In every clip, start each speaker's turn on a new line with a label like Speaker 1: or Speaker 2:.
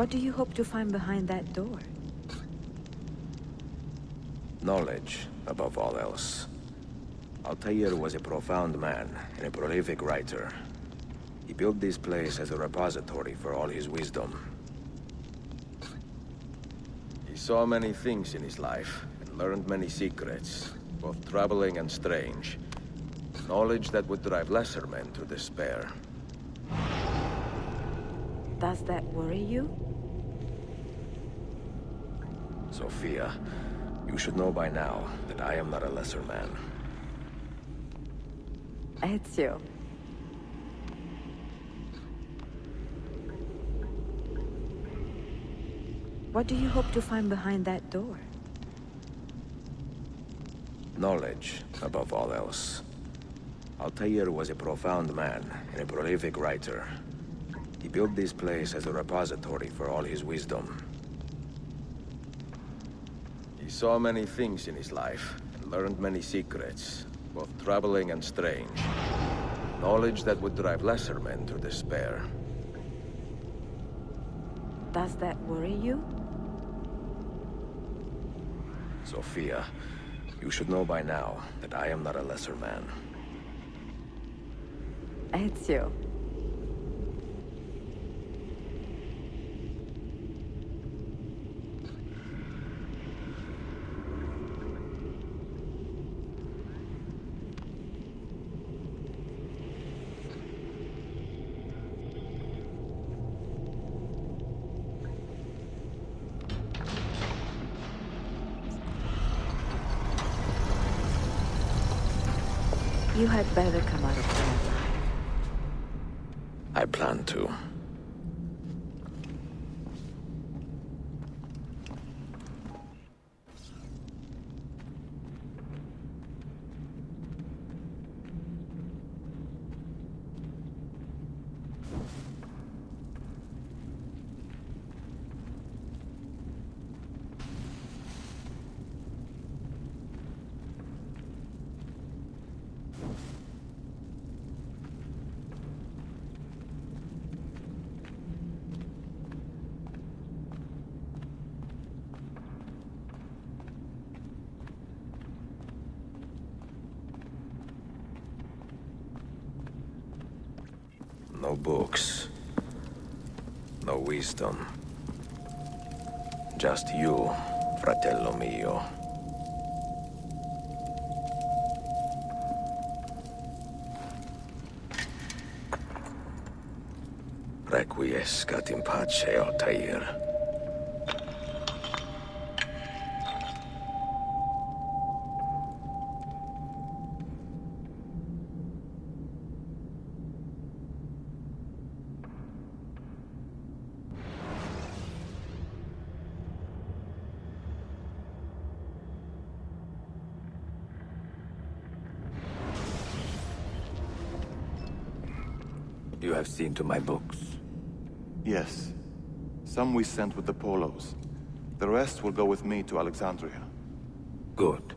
Speaker 1: What do you hope to find behind that door?
Speaker 2: Knowledge, above all else. Altair was a profound man and a prolific writer. He built this place as a repository for all his wisdom. He saw many things in his life, and learned many secrets, both troubling and strange. Knowledge that would drive lesser men to despair.
Speaker 1: Does that worry you?
Speaker 2: Sophia, you should know by now that I am not a lesser man.
Speaker 1: Ezio. What do you hope to find behind that door?
Speaker 2: Knowledge, above all else. Altair was a profound man and a prolific writer. He built this place as a repository for all his wisdom. He saw many things in his life, and learned many secrets, both troubling and strange. Knowledge that would drive lesser men to despair.
Speaker 1: Does that worry you?
Speaker 2: Sophia, you should know by now that I am not a lesser man.
Speaker 1: Ezio. You had better come out of there alive.
Speaker 2: I plan to. No books. No wisdom. Just you, fratello mio. Requiescat in pace, Altair. You have seen to my books.
Speaker 3: Yes. Some we sent with the Polos. The rest will go with me to Alexandria.
Speaker 2: Good.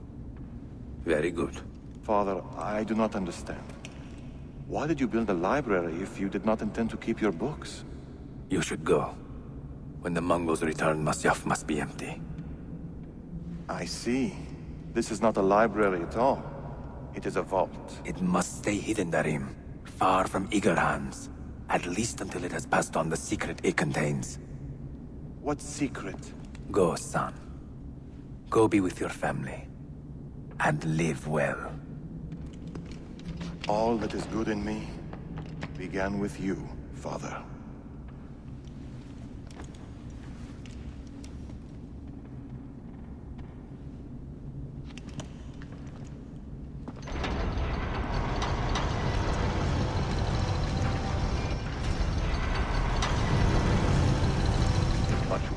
Speaker 2: Very good.
Speaker 3: Father, I do not understand. Why did you build a library if you did not intend to keep your books?
Speaker 2: You should go. When the Mongols return, Masyaf must be empty.
Speaker 3: I see. This is not a library at all. It is a vault.
Speaker 2: It must stay hidden, Darim. Far from eager hands. At least until it has passed on the secret it contains.
Speaker 3: What secret?
Speaker 2: Go, son. Go be with your family. And live well.
Speaker 3: All that is good in me began with you, Father.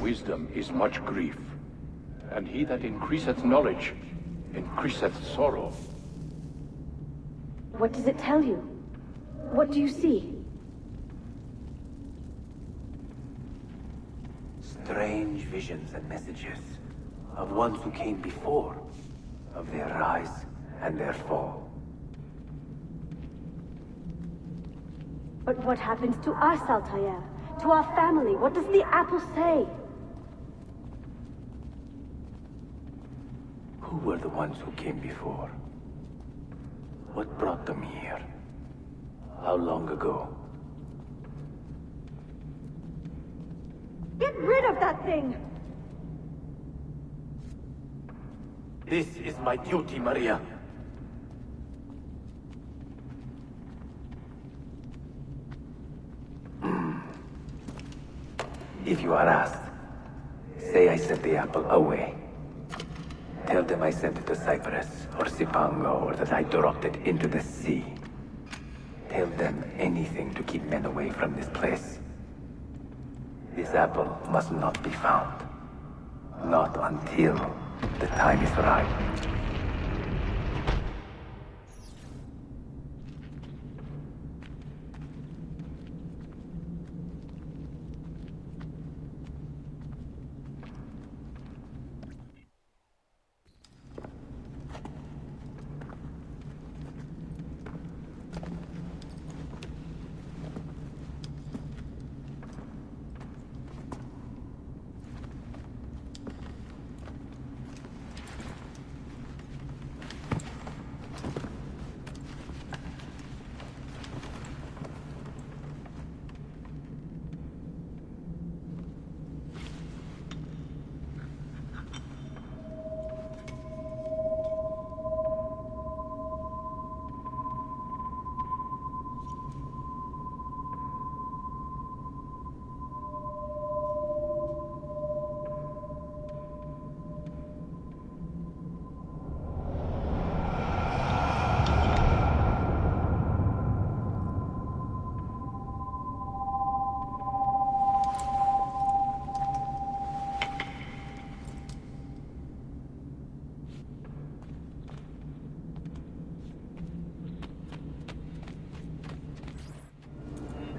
Speaker 4: Wisdom is much grief, and he that increaseth knowledge increaseth sorrow.
Speaker 5: What does it tell you? What do you see?
Speaker 2: Strange visions and messages of ones who came before, of their rise and their fall.
Speaker 5: But what happens to us, Altair? To our family, what does the apple say?
Speaker 4: Who were the ones who came before? What brought them here? How long ago?
Speaker 5: Get rid of that thing!
Speaker 4: This is my duty, Maria. If you are asked, say I sent the apple away. Tell them I sent it to Cyprus or Cipango, or that I dropped it into the sea. Tell them anything to keep men away from this place. This apple must not be found. Not until the time is right.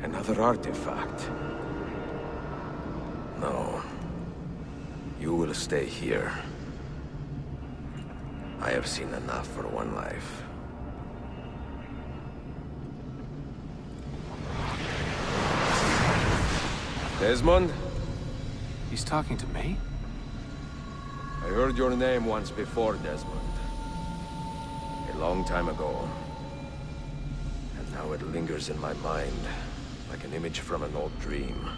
Speaker 2: Another artifact. No. You will stay here. I have seen enough for one life. Desmond?
Speaker 6: He's talking to me?
Speaker 2: I heard your name once before, Desmond. A long time ago. And now it lingers in my mind, like an image from an old dream.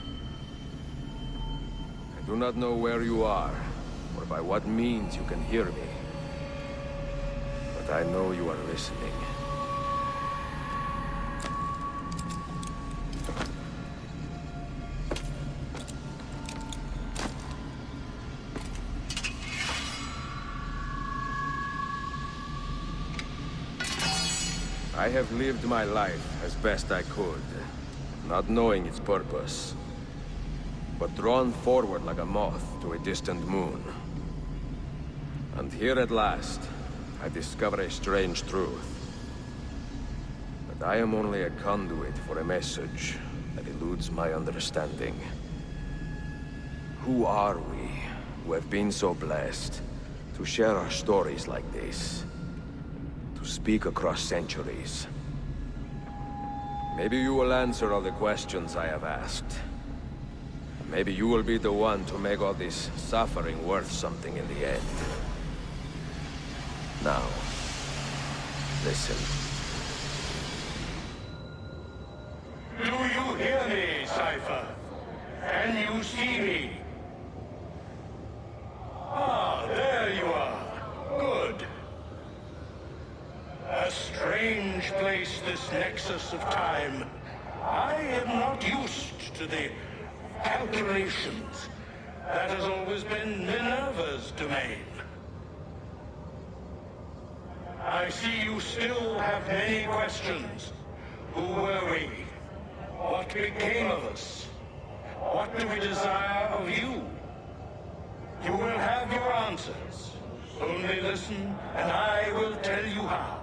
Speaker 2: I do not know where you are, or by what means you can hear me. But I know you are listening. I have lived my life as best I could, not knowing its purpose, but drawn forward like a moth to a distant moon. And here at last, I discover a strange truth. That I am only a conduit for a message that eludes my understanding. Who are we, who have been so blessed, to share our stories like this? To speak across centuries. Maybe you will answer all the questions I have asked. Maybe you will be the one to make all this suffering worth something in the end. Now, listen.
Speaker 7: Do you hear me, Cypher? Can you see me? Ah, there you are. Good. A strange place, this nexus of time. I am not used to the calculations. That has always been Minerva's domain. I see you still have many questions. Who were we? What became of us? What do we desire of you? You will have your answers. Only listen, and I will tell you how.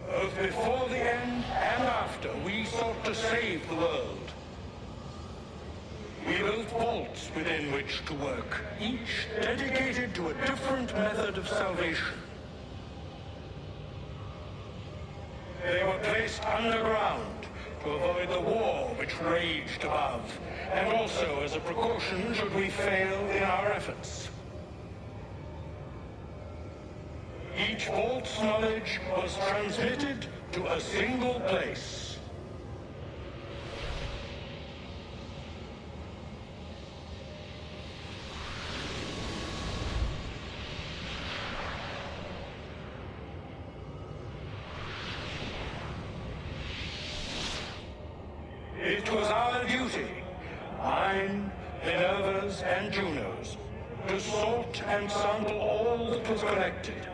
Speaker 7: Both before the end and after, we sought to save the world. We built vaults within which to work, each dedicated to a different method of salvation. They were placed underground, to avoid the war which raged above, and also as a precaution should we fail in our efforts. Each vault's knowledge was transmitted to a single place. It was our duty, mine, Minerva's, and Juno's, to sort and sample all that was collected.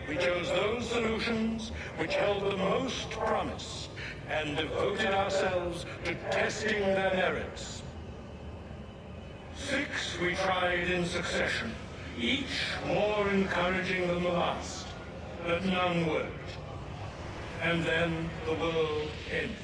Speaker 7: We chose those solutions which held the most promise, and devoted ourselves to testing their merits. 6 we tried in succession, each more encouraging than the last, but none worked. And then the world ended.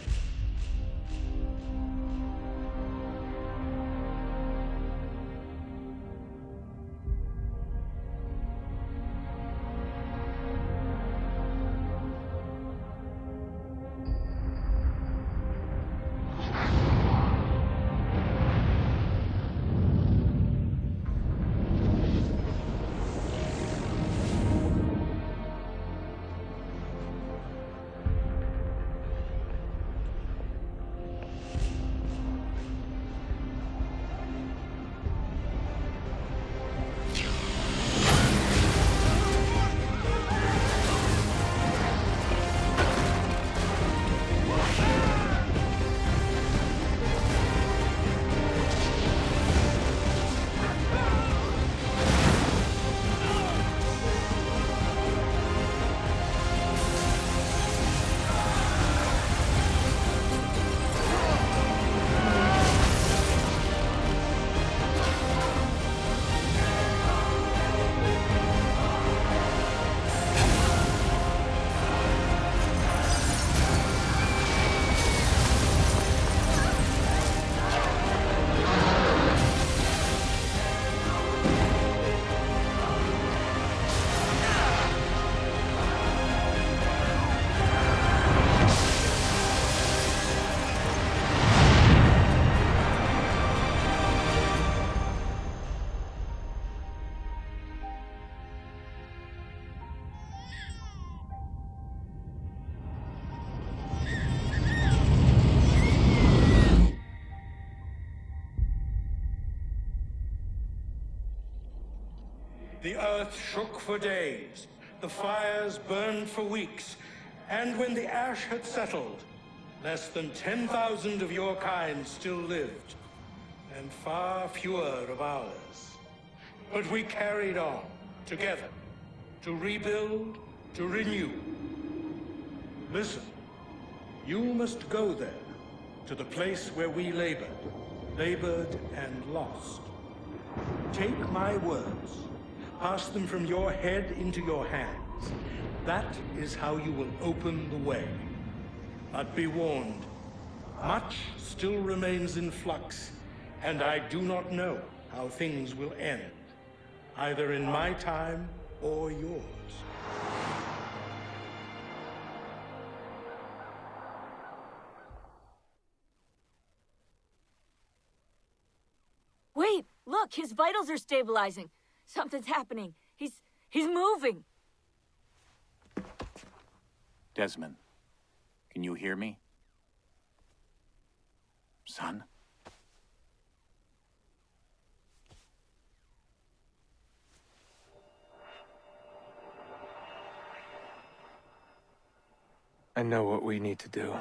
Speaker 7: The earth shook for days, the fires burned for weeks, and when the ash had settled, less than 10,000 of your kind still lived, and far fewer of ours. But we carried on, together, to rebuild, to renew. Listen, you must go there, to the place where we labored and lost. Take my words. Pass them from your head into your hands. That is how you will open the way. But be warned, much still remains in flux, and I do not know how things will end, either in my time or yours.
Speaker 8: Wait, look, his vitals are stabilizing. Something's happening. He's moving.
Speaker 6: Desmond, can you hear me? Son?
Speaker 9: I know what we need to do.